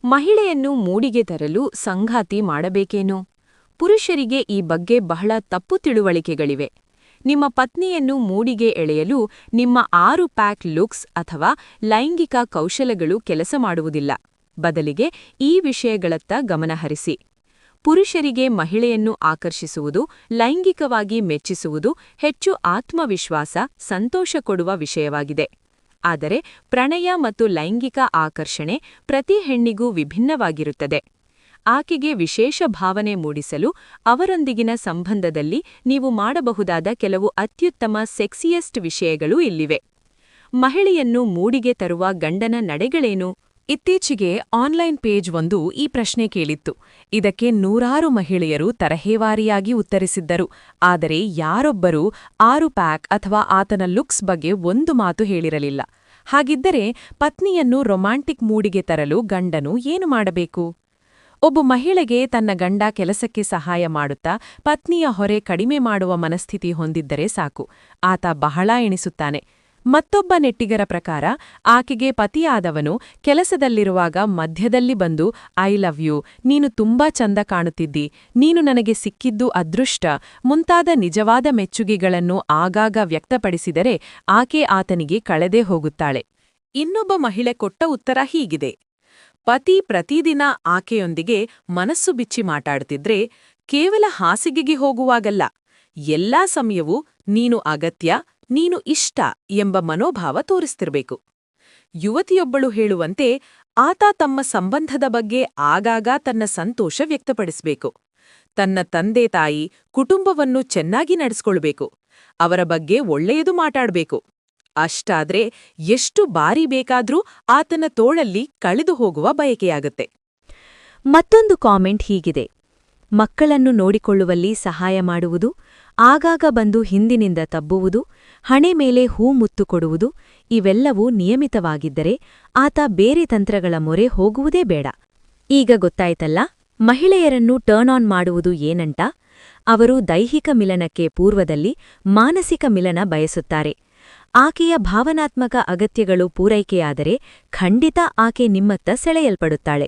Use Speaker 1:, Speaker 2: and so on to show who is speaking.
Speaker 1: ಮಹಿಳೆಯನ್ನು ಮೂಡಿಗೆ ತರಲು ಸಂಗಾತಿ ಮಾಡಬೇಕೇನೋ? ಪುರುಷರಿಗೆ ಈ ಬಗ್ಗೆ ಬಹಳ ತಪ್ಪು ತಿಳುವಳಿಕೆಗಳಿವೆ. ನಿಮ್ಮ ಪತ್ನಿಯನ್ನು ಮೂಡಿಗೆ ಎಳೆಯಲು ನಿಮ್ಮ 6 ಪ್ಯಾಕ್ ಲುಕ್ಸ್ ಅಥವಾ ಲೈಂಗಿಕ ಕೌಶಲಗಳು ಕೆಲಸ ಮಾಡುವುದಿಲ್ಲ. ಬದಲಿಗೆ ಈ ವಿಷಯಗಳತ್ತ ಗಮನಹರಿಸಿ. ಪುರುಷರಿಗೆ ಮಹಿಳೆಯನ್ನು ಆಕರ್ಷಿಸುವುದು, ಲೈಂಗಿಕವಾಗಿ ಮೆಚ್ಚಿಸುವುದು ಹೆಚ್ಚು ಆತ್ಮವಿಶ್ವಾಸ, ಸಂತೋಷ ಕೊಡುವ ವಿಷಯವಾಗಿದೆ. ಆದರೆ ಪ್ರಣಯ ಮತ್ತು ಲೈಂಗಿಕ ಆಕರ್ಷಣೆ ಪ್ರತಿ ಹೆಣ್ಣಿಗೂ ವಿಭಿನ್ನವಾಗಿರುತ್ತದೆ. ಆಕೆಗೆ ವಿಶೇಷ ಭಾವನೆ ಮೂಡಿಸಲು ಅವರೊಂದಿಗಿನ ಸಂಬಂಧದಲ್ಲಿ ನೀವು ಮಾಡಬಹುದಾದ ಕೆಲವು ಅತ್ಯುತ್ತಮ ಸೆಕ್ಸಿಯೆಸ್ಟ್ ವಿಷಯಗಳು ಇಲ್ಲಿವೆ. ಮಹಿಳೆಯನ್ನು ಮೂಡಿಗೆ ತರುವ ಗಂಡನ ನಡೆಗಳೇನು?
Speaker 2: ಇತ್ತೀಚೆಗೆ ಆನ್ಲೈನ್ ಪೇಜ್ ಒಂದು ಈ ಪ್ರಶ್ನೆ ಕೇಳಿತ್ತು. ಇದಕ್ಕೆ ನೂರಾರು ಮಹಿಳೆಯರು ತರಹೇವಾರಿಯಾಗಿ ಉತ್ತರಿಸಿದ್ದರು. ಆದರೆ ಯಾರೊಬ್ಬರೂ 6 ಪ್ಯಾಕ್ ಅಥವಾ ಆತನ ಲುಕ್ಸ್ ಬಗ್ಗೆ ಒಂದು ಮಾತು ಹೇಳಿರಲಿಲ್ಲ. ಹಾಗಿದ್ದರೆ ಪತ್ನಿಯನ್ನು ರೊಮ್ಯಾಂಟಿಕ್ ಮೂಡಿಗೆ ತರಲು ಗಂಡನು ಏನು ಮಾಡಬೇಕು? ಒಬ್ಬ ಮಹಿಳೆಗೆ ತನ್ನ ಗಂಡ ಕೆಲಸಕ್ಕೆ ಸಹಾಯ ಮಾಡುತ್ತಾ ಪತ್ನಿಯ ಹೊರೆ ಕಡಿಮೆ ಮಾಡುವ ಮನಸ್ಥಿತಿ ಹೊಂದಿದ್ದರೆ ಸಾಕು, ಆತ ಬಹಳ ಎಣಿಸುತ್ತಾನೆ. ಮತ್ತೊಬ್ಬ ನೆಟ್ಟಿಗರ ಪ್ರಕಾರ ಆಕೆಗೆ ಪತಿಯಾದವನು ಕೆಲಸದಲ್ಲಿರುವಾಗ ಮಧ್ಯದಲ್ಲಿ ಬಂದು ಐ ಲವ್ ಯು, ನೀನು ತುಂಬಾ ಚಂದ ಕಾಣುತ್ತಿದ್ದಿ, ನೀನು ನನಗೆ ಸಿಕ್ಕಿದ್ದು ಅದೃಷ್ಟ ಮುಂತಾದ ನಿಜವಾದ ಮೆಚ್ಚುಗೆಗಳನ್ನು ಆಗಾಗ ವ್ಯಕ್ತಪಡಿಸಿದರೆ ಆಕೆ ಆತನಿಗೆ ಕಳೆದೇ ಹೋಗುತ್ತಾಳೆ. ಇನ್ನೊಬ್ಬ ಮಹಿಳೆ ಕೊಟ್ಟ ಉತ್ತರ ಹೀಗಿದೆ: ಪತಿ ಪ್ರತಿದಿನ ಆಕೆಯೊಂದಿಗೆ ಮನಸ್ಸು ಬಿಚ್ಚಿ ಮಾತಾಡುತ್ತಿದ್ರೆ ಕೇವಲ ಹಾಸಿಗೆಗೆ ಹೋಗುವಾಗಲ್ಲ, ಎಲ್ಲಾ ಸಮಯವೂ ನೀನು ಅಗತ್ಯ, ನೀನು ಇಷ್ಟ ಎಂಬ ಮನೋಭಾವ ತೋರಿಸ್ತಿರ್ಬೇಕು. ಯುವತಿಯೊಬ್ಬಳು ಹೇಳುವಂತೆ ಆತ ತಮ್ಮ ಸಂಬಂಧದ ಬಗ್ಗೆ ಆಗಾಗ ತನ್ನ ಸಂತೋಷ ವ್ಯಕ್ತಪಡಿಸಬೇಕು. ತನ್ನ ತಂದೆ ತಾಯಿ, ಕುಟುಂಬವನ್ನು ಚೆನ್ನಾಗಿ ನಡೆಸ್ಕೊಳ್ಬೇಕು. ಅವರ ಬಗ್ಗೆ ಒಳ್ಳೆಯದು ಮಾತಾಡ್ಬೇಕು. ಅಷ್ಟಾದ್ರೆ ಎಷ್ಟು ಬಾರಿ ಬೇಕಾದ್ರೂ ಆತನ ತೋಳಲ್ಲಿ ಕಳೆದು ಹೋಗುವ ಬಯಕೆಯಾಗತ್ತೆ.
Speaker 3: ಮತ್ತೊಂದು ಕಾಮೆಂಟ್ ಹೀಗಿದೆ: ಮಕ್ಕಳನ್ನು ನೋಡಿಕೊಳ್ಳುವಲ್ಲಿ ಸಹಾಯ ಮಾಡುವುದು, ಆಗಾಗ ಬಂದು ಹಿಂದಿನಿಂದ ತಬ್ಬುವುದು, ಹಣೆ ಮೇಲೆ ಹೂ ಮುತ್ತು ಕೊಡುವುದು, ಇವೆಲ್ಲವೂ ನಿಯಮಿತವಾಗಿದ್ದರೆ ಆತ ಬೇರೆ ತಂತ್ರಗಳ ಮೊರೆ ಹೋಗುವುದೇ ಬೇಡ. ಈಗ ಗೊತ್ತಾಯ್ತಲ್ಲ, ಮಹಿಳೆಯರನ್ನು ಟರ್ನ್ ಆನ್ ಮಾಡುವುದು ಏನಂತ? ಅವರು ದೈಹಿಕ ಮಿಲನಕ್ಕೆ ಪೂರ್ವದಲ್ಲಿ ಮಾನಸಿಕ ಮಿಲನ ಬಯಸುತ್ತಾರೆ. ಆಕೆಯ ಭಾವನಾತ್ಮಕ ಅಗತ್ಯಗಳು ಪೂರೈಕೆಯಾದರೆ ಖಂಡಿತ ಆಕೆ ನಿಮ್ಮತ್ತ ಸೆಳೆಯಲ್ಪಡುತ್ತಾಳೆ.